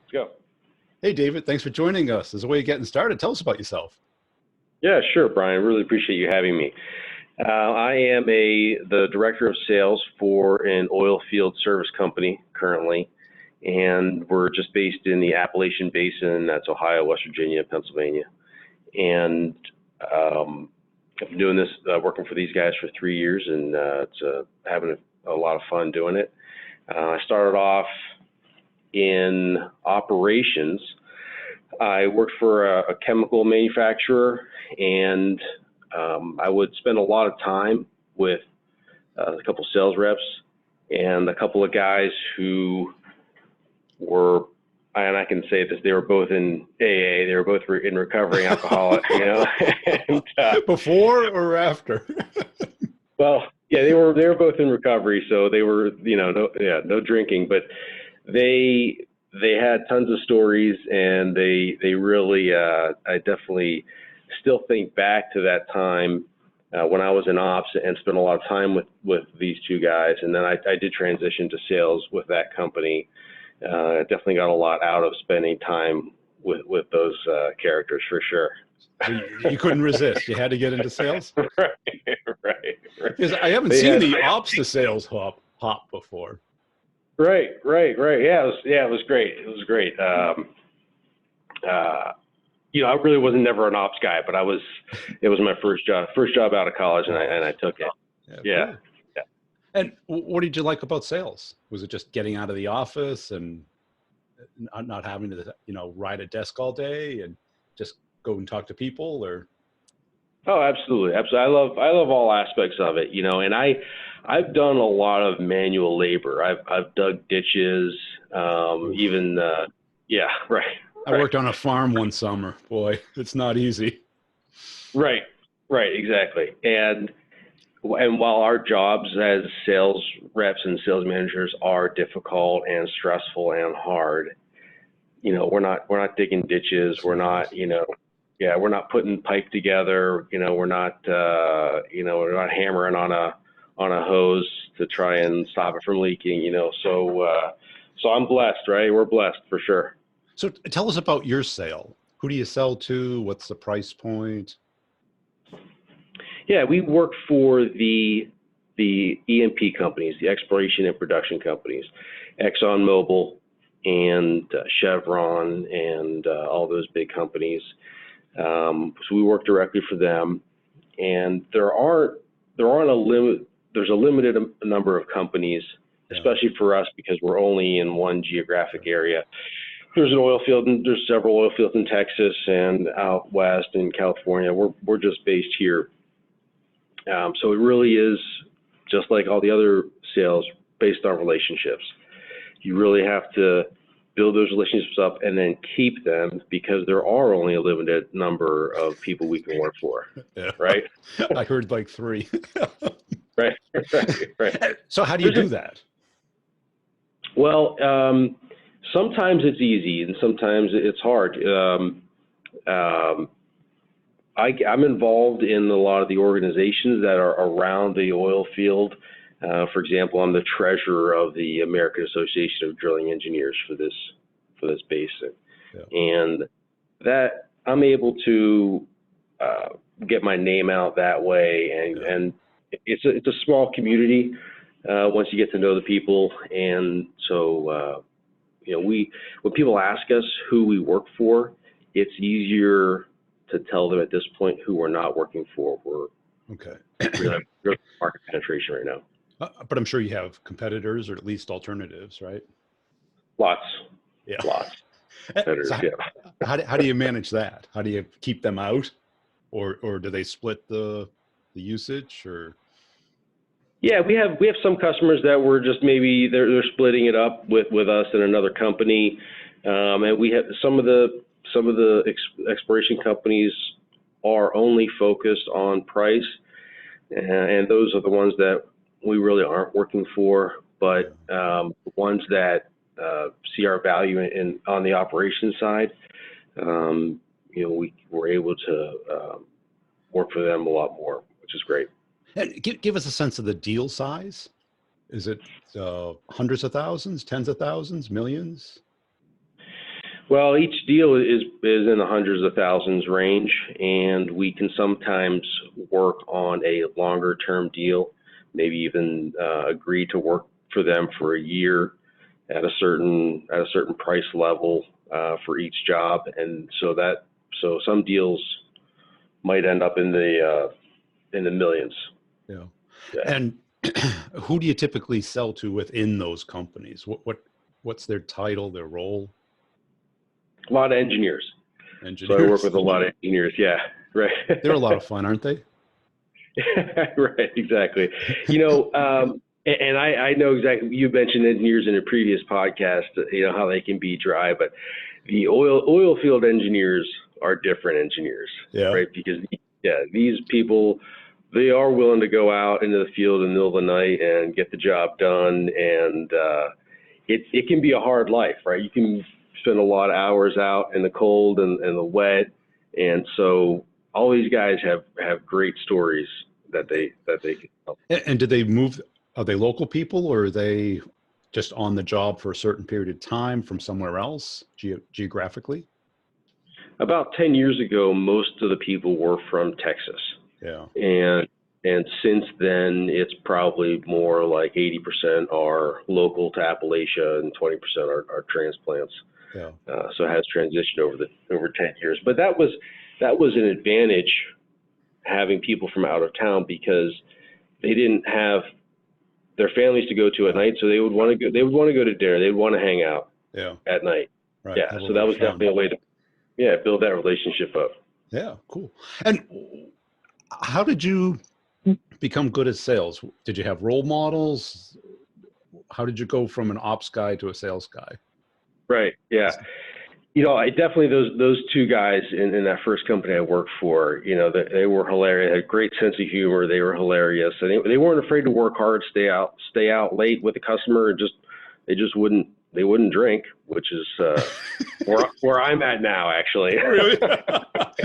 Let's go. Hey, David, thanks for joining us. As a way of getting started, tell us about yourself. Yeah, sure, Brian. Really appreciate you having me. I am the director of sales for an oil field service company currently, and we're just based in the Appalachian Basin. That's Ohio, West Virginia, Pennsylvania. And I've been doing this, working for these guys for 3 years, and it's having a lot of fun doing it. I started off in operations. I worked for a chemical manufacturer, and I would spend a lot of time with a couple sales reps and a couple of guys who were, and I can say this, they were both in AA, they were both in recovering alcoholics, you know. And, Before or after? well, yeah, they were both in recovery, so they were, no drinking, but they had tons of stories, and they really, I definitely still think back to that time when I was in ops and spent a lot of time with these two guys. And then I did transition to sales with that company. I definitely got a lot out of spending time with those characters for sure. So you couldn't resist. You had to get into sales? Right. Because I haven't seen the ops to sales hop before. Right. Yeah, it was great. It was great. I really was never an ops guy, but it was my first job out of college, and I took it. Yeah. Cool. Yeah. And what did you like about sales? Was it just getting out of the office and not having to, ride a desk all day and just go and talk to people, or? Oh, absolutely. I love all aspects of it, and I've done a lot of manual labor. I've dug ditches, yeah, right. I worked on a farm one summer. Boy, it's not easy. Right, exactly. And while our jobs as sales reps and sales managers are difficult and stressful and hard, we're not digging ditches. We're not, we're not putting pipe together. We're not hammering on a hose to try and stop it from leaking. So I'm blessed, right? We're blessed for sure. So tell us about your sale. Who do you sell to? What's the price point? Yeah, we work for the E&P companies, the exploration and production companies, ExxonMobil and Chevron and all those big companies. So we work directly for them, and there's a limited number of companies, especially for us because we're only in one geographic area. There's an oil field, and there's several oil fields in Texas and out west in California. We're just based here. So it really is just like all the other sales based on relationships. You really have to build those relationships up and then keep them, because there are only a limited number of people we can work for. Yeah. Right? I heard like 3. Right. So how do you do that? Well, sometimes it's easy and sometimes it's hard. I'm involved in a lot of the organizations that are around the oil field. For example, I'm the treasurer of the American Association of Drilling Engineers for this basin, and that I'm able to get my name out that way. And it's a small community once you get to know the people, and so when people ask us who we work for, it's easier to tell them at this point who we're not working for. We're market penetration right now. But I'm sure you have competitors, or at least alternatives, right? Lots. So how do you manage that? How do you keep them out, or do they split the usage, or? Yeah, we have some customers that were just maybe they're splitting it up with us and another company, and we have some of the exploration companies are only focused on price, and those are the ones that we really aren't working for. But the ones that see our value on the operations side, we're able to work for them a lot more, which is great. And give us a sense of the deal size. Is it hundreds of thousands, tens of thousands, millions? Well, each deal is in the hundreds of thousands range, and we can sometimes work on a longer term deal, maybe even agree to work for them for a year at a certain price level for each job, and so some deals might end up in the millions. Yeah. Yeah. And who do you typically sell to within those companies? What's their title, their role? A lot of engineers. Engineers. So I work with a lot of engineers. Yeah, right. They're a lot of fun, aren't they? Right, exactly. And I know exactly. You mentioned engineers in a previous podcast. How they can be dry, but the oil field engineers are different engineers, Yeah. right? Because these people, they are willing to go out into the field in the middle of the night and get the job done, and it can be a hard life, right? You can spend a lot of hours out in the cold and the wet, and so all these guys have great stories that they can tell. And did they move? Are they local people, or are they just on the job for a certain period of time from somewhere else geographically? About 10 years ago, most of the people were from Texas. Yeah. And since then, it's probably more like 80% are local to Appalachia and 20% are transplants. Yeah. So it has transitioned over 10 years. But that was an advantage, having people from out of town, because they didn't have their families to go to at night, so they would want to go. They would want to go to dinner. They'd want to hang out. Yeah. At night. Right. Yeah. So that was definitely a way to build that relationship up. Yeah. Cool. And how did you become good at sales? Did you have role models? How did you go from an ops guy to a sales guy? Right. Yeah. I definitely, those two guys in that first company I worked for, they were hilarious. They had a great sense of humor. They were hilarious, and they weren't afraid to work hard, stay out late with the customer, and they wouldn't drink, which is where I'm at now, actually. Really?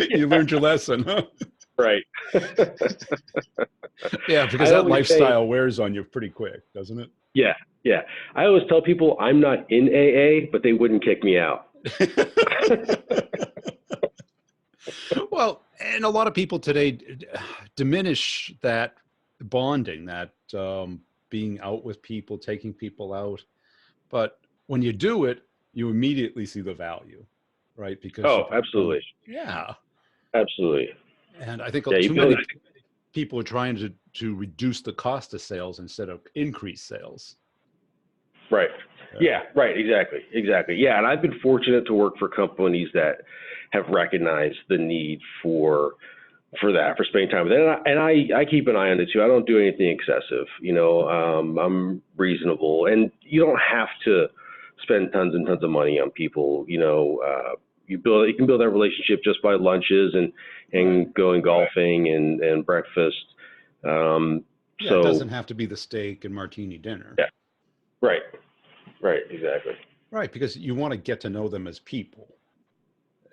You learned your lesson, huh? Right. Yeah, because that lifestyle wears on you pretty quick, doesn't it? Yeah. Yeah. I always tell people I'm not in AA, but they wouldn't kick me out. Well, and a lot of people today diminish that bonding, that being out with people, taking people out. But when you do it, you immediately see the value, right? Because absolutely. Yeah. Absolutely. And I think too many people are trying to reduce the cost of sales instead of increase sales. Right. Yeah, right. Exactly. Yeah. And I've been fortunate to work for companies that have recognized the need for spending time with it. And I keep an eye on it too. I don't do anything excessive. I'm reasonable, and you don't have to spend tons and tons of money on people. You can build that relationship just by lunches and going golfing and breakfast. It doesn't have to be the steak and martini dinner. Yeah. Right. Right. Exactly. Right. Because you want to get to know them as people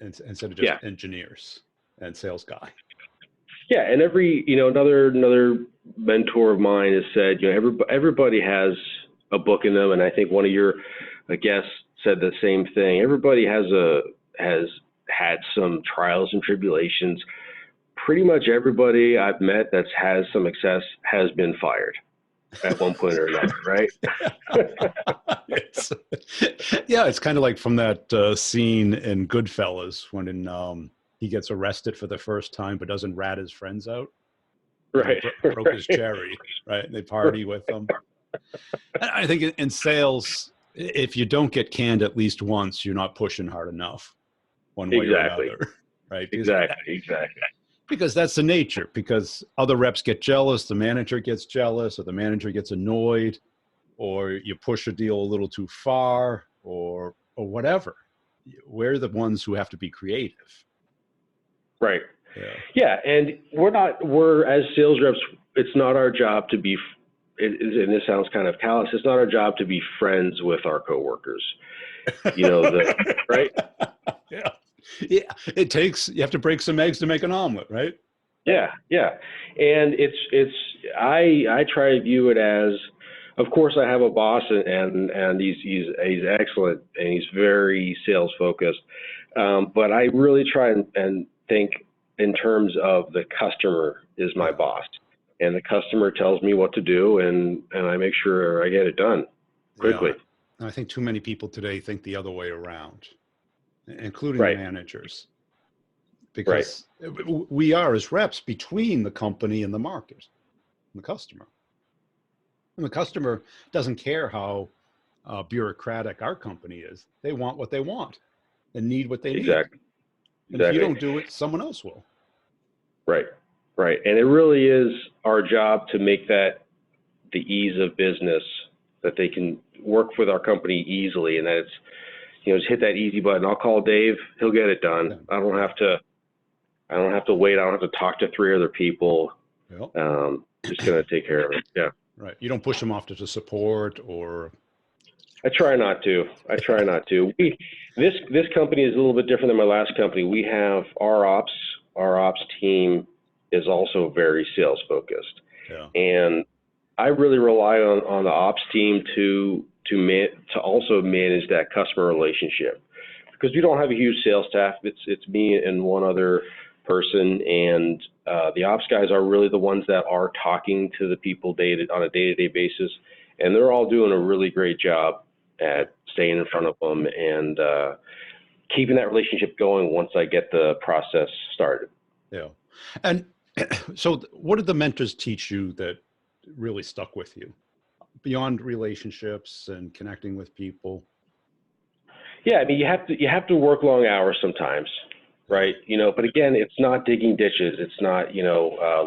instead of just engineers and sales guy. Yeah. And another mentor of mine has said, everybody has a book in them. And I think one of your guests said the same thing. Everybody has had some trials and tribulations. Pretty much everybody I've met that's has some success has been fired at one point or another, right? It's kind of like from that scene in Goodfellas when he gets arrested for the first time but doesn't rat his friends out. Right. Broke his cherry, right? And they party with them. I think in sales, if you don't get canned at least once, you're not pushing hard enough one way or another, right? Exactly. Because that's the nature, because other reps get jealous, the manager gets jealous, or the manager gets annoyed, or you push a deal a little too far, or whatever. We're the ones who have to be creative. Right. Yeah. And we're as sales reps, it's not our job to be, and this sounds kind of callous, it's not our job to be friends with our coworkers. Right? Yeah. Yeah, you have to break some eggs to make an omelet, right? Yeah. And I try to view it as of course, I have a boss, and he's excellent, and he's very sales focused. But I really try and think in terms of the customer is my boss, and the customer tells me what to do, and I make sure I get it done quickly. Yeah, I think too many people today think the other way around, including Right. managers, because we are as reps between the company and the market, and the customer. And the customer doesn't care how bureaucratic our company is. They want what they want and need what they need. Exactly. And if you don't do it, someone else will. Right. Right. And it really is our job to make that the ease of business, that they can work with our company easily, and that it's, just hit that easy button. I'll call Dave, he'll get it done. Yeah. I don't have to wait. I don't have to talk to 3 other people. Yep. Just going to take care of it. Yeah. Right. You don't push them off to support or. I try not to. This company is a little bit different than my last company. We have our ops team is also very sales focused. Yeah. And I really rely on the ops team to also manage that customer relationship, because we don't have a huge sales staff. It's me and one other person, and the ops guys are really the ones that are talking to the people on a day-to-day basis, and they're all doing a really great job at staying in front of them and keeping that relationship going once I get the process started. Yeah. And so what did the mentors teach you that really stuck with you beyond relationships and connecting with people? Yeah, I mean, you have to work long hours sometimes, right? But again, it's not digging ditches. It's not,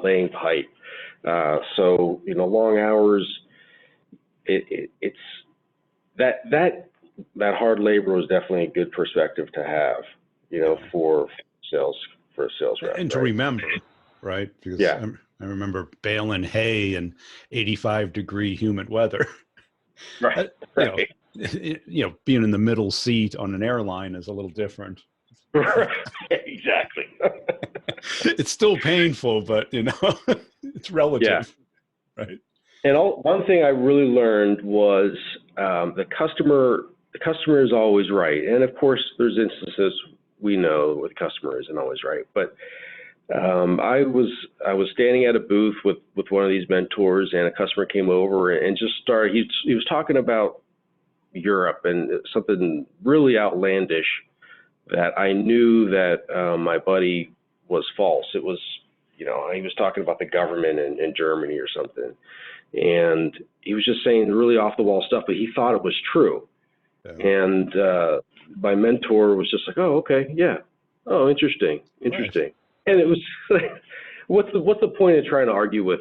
laying pipe. So, long hours, it's that hard labor is definitely a good perspective to have, for a sales rep. And to remember, right? Because I remember baling hay in 85-degree humid weather. Right. Being in the middle seat on an airline is a little different. Exactly. It's still painful, but it's relative. Yeah. Right. And one thing I really learned was the customer is always right. And of course, there's instances we know where the customer isn't always right. But I was standing at a booth with one of these mentors, and a customer came over and just started. He was talking about Europe and something really outlandish that I knew that my buddy was false. It was, he was talking about the government in Germany or something. And he was just saying really off the wall stuff, but he thought it was true. Yeah. And my mentor was just like, "Oh, okay, yeah. Oh, interesting. Right. And it was like, what's the point of trying to argue with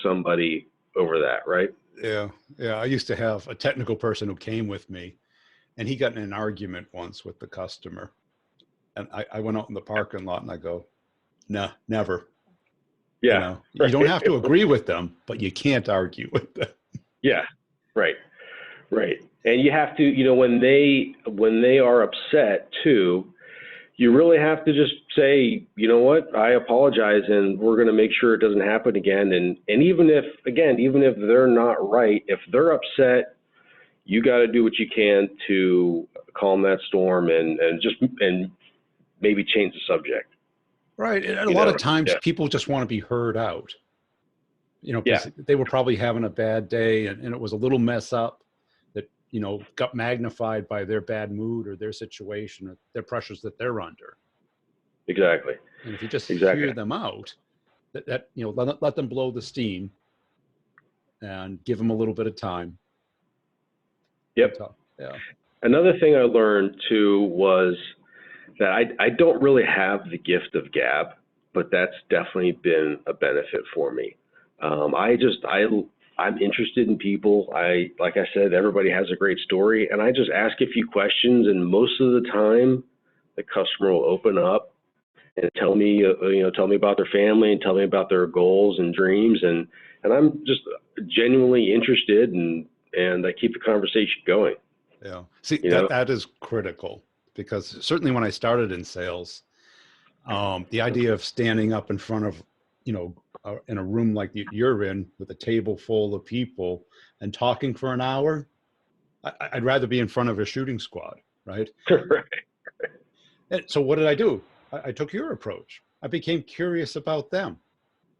somebody over that, right? Yeah. Yeah. I used to have a technical person who came with me, and he got in an argument once with the customer. And I went out in the parking lot and I go, "Nah, never." Yeah. You don't have to agree with them, but you can't argue with them. Yeah. Right. Right. And you have to, when they are upset too, you really have to just say, "You know what, I apologize, and we're going to make sure it doesn't happen again." And even if they're not right, if they're upset, you got to do what you can to calm that storm and maybe change the subject. Right. And a lot of times people just want to be heard out, because they were probably having a bad day and it was a little mess up that, got magnified by their bad mood or their situation or their pressures that they're under. Exactly. And if you just hear them out, that let them blow the steam and give them a little bit of time. Yep. Yeah. Another thing I learned too was that I don't really have the gift of gab, but that's definitely been a benefit for me. I'm interested in people. Like I said, everybody has a great story, and I just ask a few questions, and most of the time, the customer will open up and tell me about their family and tell me about their goals and dreams, and I'm just genuinely interested, and I keep the conversation going. Yeah. See, that is critical. Because certainly when I started in sales, the idea of standing up in front of, in a room like you're in with a table full of people and talking for an hour, I'd rather be in front of a shooting squad, right? Right. And so what did I do? I took your approach. I became curious about them,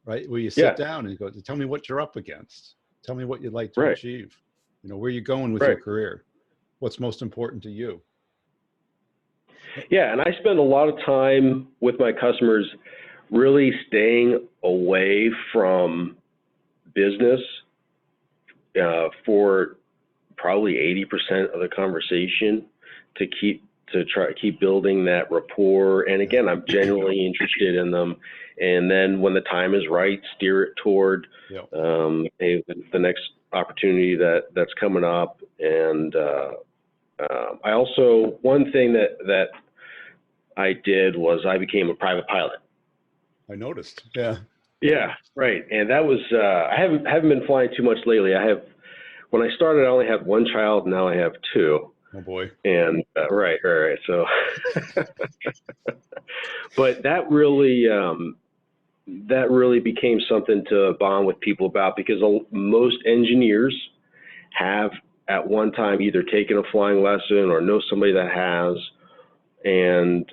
right? Where you sit Yeah. down and you go, tell me what you're up against. Tell me what you'd like to Right. achieve. You know, where you going with Right. your career? What's most important to you? Yeah, and I spend a lot of time with my customers really staying away from business for probably 80% of the conversation to try to keep building that rapport. And again, I'm genuinely interested in them. And then when the time is right, steer it toward the next opportunity that's coming up. And I also, one thing that I did was I became a private pilot. I noticed. Yeah. Yeah, right. And that was I haven't been flying too much lately. When I started, I only had one child. Now I have two. Oh boy. And right. So, but that really became something to bond with people about, because most engineers have at one time either taken a flying lesson or know somebody that has, and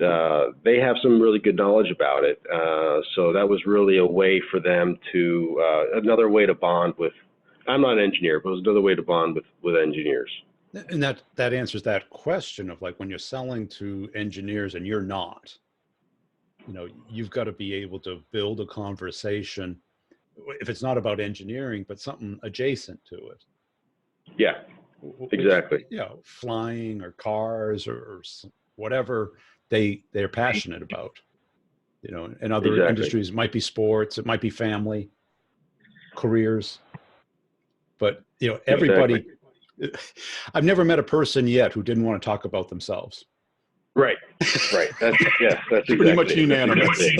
they have some really good knowledge about it. So that was really a way for them to, another way to bond with, I'm not an engineer, but it was another way to bond with engineers. And that answers that question of, like, when you're selling to engineers and you're not, you know, you've got to be able to build a conversation, if it's not about engineering, but something adjacent to it. Yeah, exactly. You know, flying or cars or whatever they're passionate about. You know, in other industries, it might be sports, it might be family, careers, but you know, everybody. I've never met a person yet who didn't want to talk about themselves. Right. That's pretty much unanimous.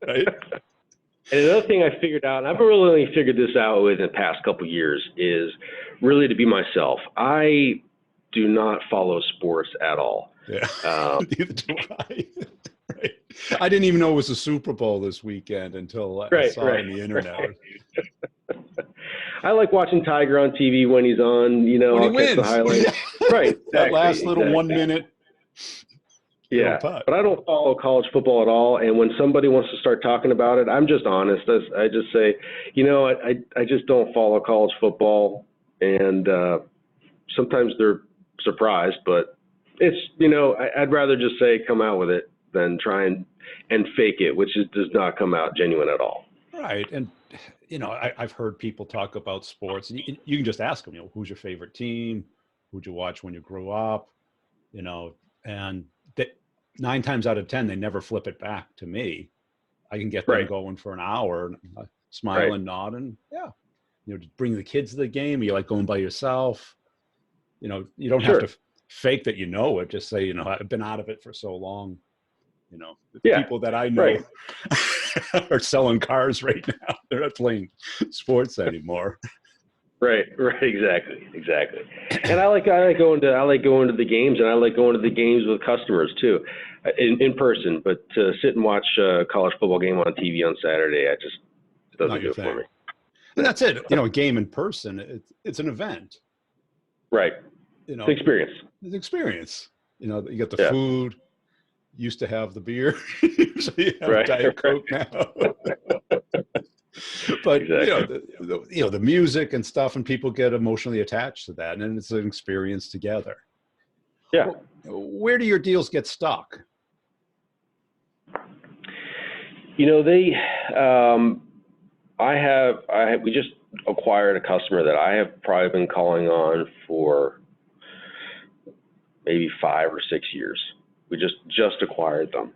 Right. And another thing I figured out, and I've really only figured this out within the past couple of years, is really to be myself. I do not follow sports at all. Yeah. Neither do I. Right. I didn't even know it was the Super Bowl this weekend until I saw it on the internet. I like watching Tiger on TV when he's on, you know, when I'll catch the highlights. Right. That last little 1 minute. Yeah, but I don't follow college football at all. And when somebody wants to start talking about it, I'm just honest. I just say, you know, I just don't follow college football. And sometimes they're surprised, but it's, you know, I'd rather just say come out with it than try and fake it, which does not come out genuine at all. Right. And, you know, I've heard people talk about sports, and you can just ask them, you know, who's your favorite team? Who'd you watch when you grew up? You know, and 9 times out of 10, they never flip it back to me. I can get them going for an hour, smiling, nodding. Yeah. You know, just bring the kids to the game. You like going by yourself. You know, you don't have to fake that you know it. Just say, you know, I've been out of it for so long. You know, the people that I know are selling cars right now. They're not playing sports anymore. Right, exactly. And I like going to the games, and I like going to the games with customers too, in person. But to sit and watch a college football game on TV on Saturday, it doesn't do it for me. And that's it. You know, a game in person, it's an event. Right. You know, it's experience. It's experience. You know, you got the food. Used to have the beer. Usually you have Diet Coke now. But you know, the music and stuff, and people get emotionally attached to that, and it's an experience together. Yeah. Where do your deals get stuck? You know, we just acquired a customer that I have probably been calling on for maybe 5 or 6 years. We just acquired them,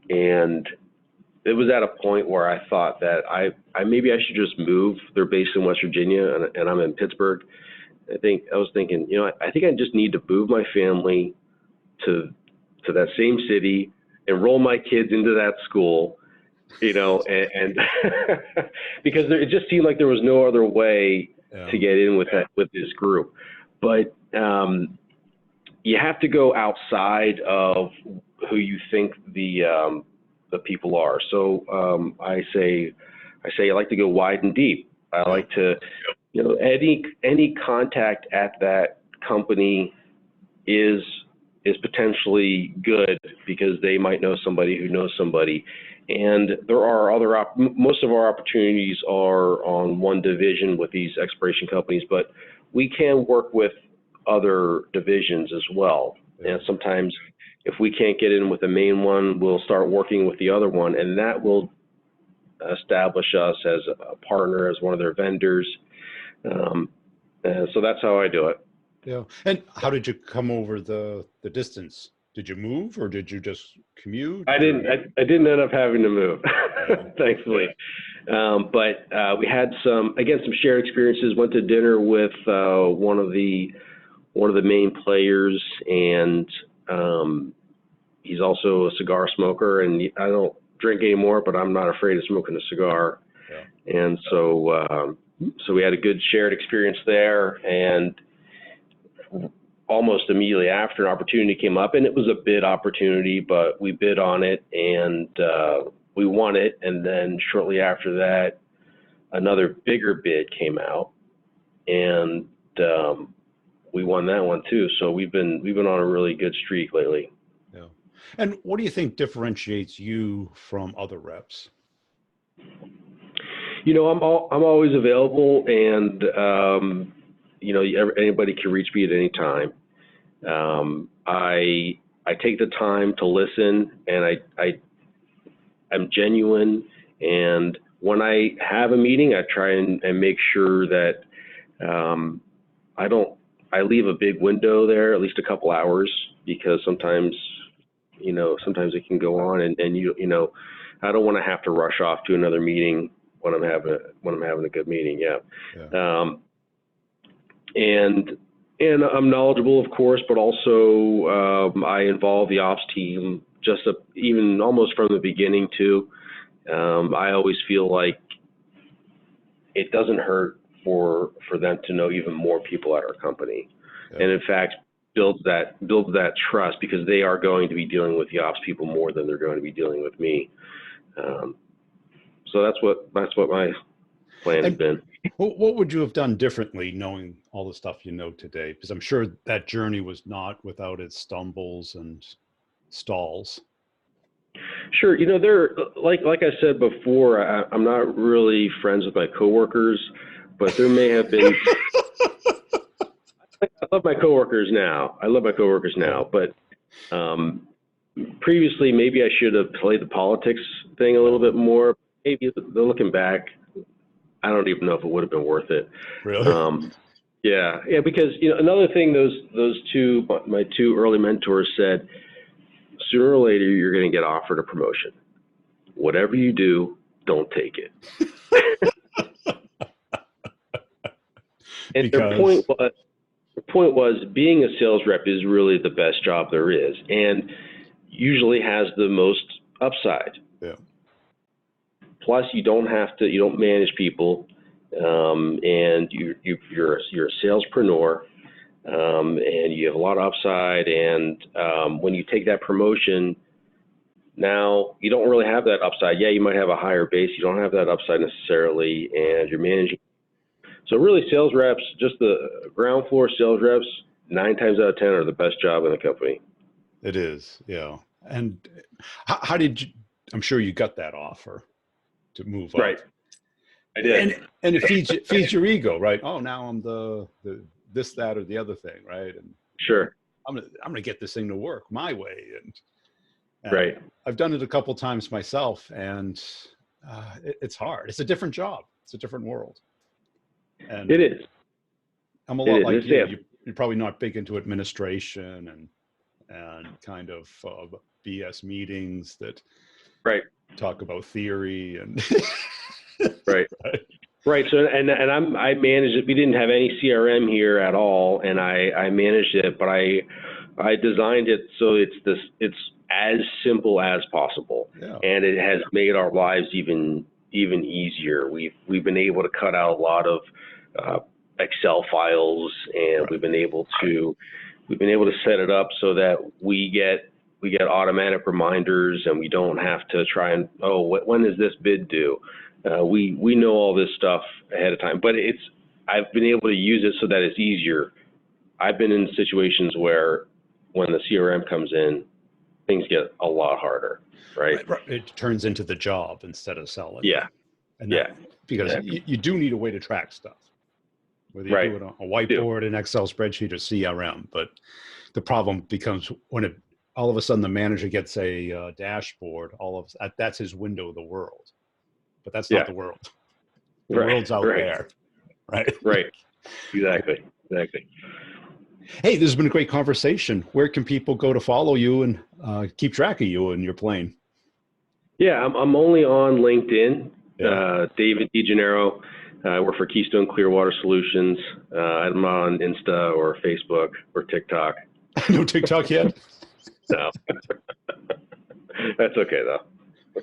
and it was at a point where I thought that I maybe I should just move. They're based in West Virginia, and I'm in Pittsburgh. I was thinking, you know, I think I just need to move my family to that same city, enroll my kids into that school, you know, and because it just seemed like there was no other way to get in with this group. But you have to go outside of who you think the people are. So I say, I say I like to go wide and deep. I like to, any contact at that company is potentially good because they might know somebody who knows somebody. And there are most of our opportunities are on one division with these expiration companies, but we can work with other divisions as well. And sometimes if we can't get in with the main one, we'll start working with the other one, and that will establish us as a partner, as one of their vendors. So that's how I do it. Yeah. And how did you come over the distance? Did you move or did you just commute? I didn't end up having to move, thankfully. But we had some shared experiences. Went to dinner with one of the main players, and he's also a cigar smoker. And I don't drink anymore, but I'm not afraid of smoking a cigar. Yeah. And so we had a good shared experience there, and almost immediately after, an opportunity came up, and it was a bid opportunity, but we bid on it, and we won it. And then shortly after that, another bigger bid came out, and we won that one too. So we've been on a really good streak lately. Yeah. And what do you think differentiates you from other reps? I'm always available, and anybody can reach me at any time. I take the time to listen, and I'm genuine. And when I have a meeting, I try and make sure that I leave a big window there, at least a couple hours, because sometimes it can go on, and I don't want to have to rush off to another meeting when I'm having a good meeting. Yeah. And I'm knowledgeable, of course, but also I involve the ops team even almost from the beginning too. I always feel like it doesn't hurt for them to know even more people at our company, and in fact builds that trust, because they are going to be dealing with the ops people more than they're going to be dealing with me. So that's what my plan has been. What would you have done differently, knowing all the stuff you know today? Because I'm sure that journey was not without its stumbles and stalls. Sure. There, like I said before, I'm not really friends with my coworkers, but there may have been. I love my coworkers now. But previously, maybe I should have played the politics thing a little bit more. Maybe looking back, I don't even know if it would have been worth it. Really? Yeah, because another thing my two early mentors said, sooner or later you're going to get offered a promotion. Whatever you do, don't take it. And their point was being a sales rep is really the best job there is, and usually has the most upside. Yeah. Plus, you don't manage people, and you're a salespreneur, and you have a lot of upside. And when you take that promotion, now you don't really have that upside. Yeah, you might have a higher base. You don't have that upside necessarily, and you're managing. So really, sales reps, just the ground floor sales reps, 9 times out of 10 are the best job in the company. It is, yeah. And how did you? I'm sure you got that offer to move up. Right. I did. And it feeds your ego, right? Oh, now I'm the this, that, or the other thing, right? And sure, I'm gonna get this thing to work my way. And right. I've done it a couple times myself, and it's hard. It's a different job. It's a different world. And it is. I'm a lot like you. You're probably not big into administration and kind of BS meetings that talk about theory and right. So I managed it. We didn't have any CRM here at all, and I managed it, but I designed it so it's as simple as possible, and it has made our lives even easier. We've been able to cut out a lot of Excel files, and we've been able to set it up so that we get automatic reminders, and we don't have to try and when is this bid due? We know all this stuff ahead of time, but I've been able to use it so that it's easier. I've been in situations where when the CRM comes in, things get a lot harder, right? Right. It turns into the job instead of selling. Yeah, And yeah, because exactly. you do need a way to track stuff, whether you Right. do it on a whiteboard, an Excel spreadsheet, or CRM. But the problem becomes when all of a sudden the manager gets a dashboard, that's his window of the world. But that's not Yeah. the world. The Right. world's out Right. there, right? Right. Exactly. Exactly. Hey, this has been a great conversation. Where can people go to follow you and keep track of you and your plane? Yeah, I'm only on LinkedIn. Yeah. David DeGennaro. I work for Keystone Clearwater Solutions. I'm on Insta or Facebook or TikTok. No TikTok yet? No, that's okay though.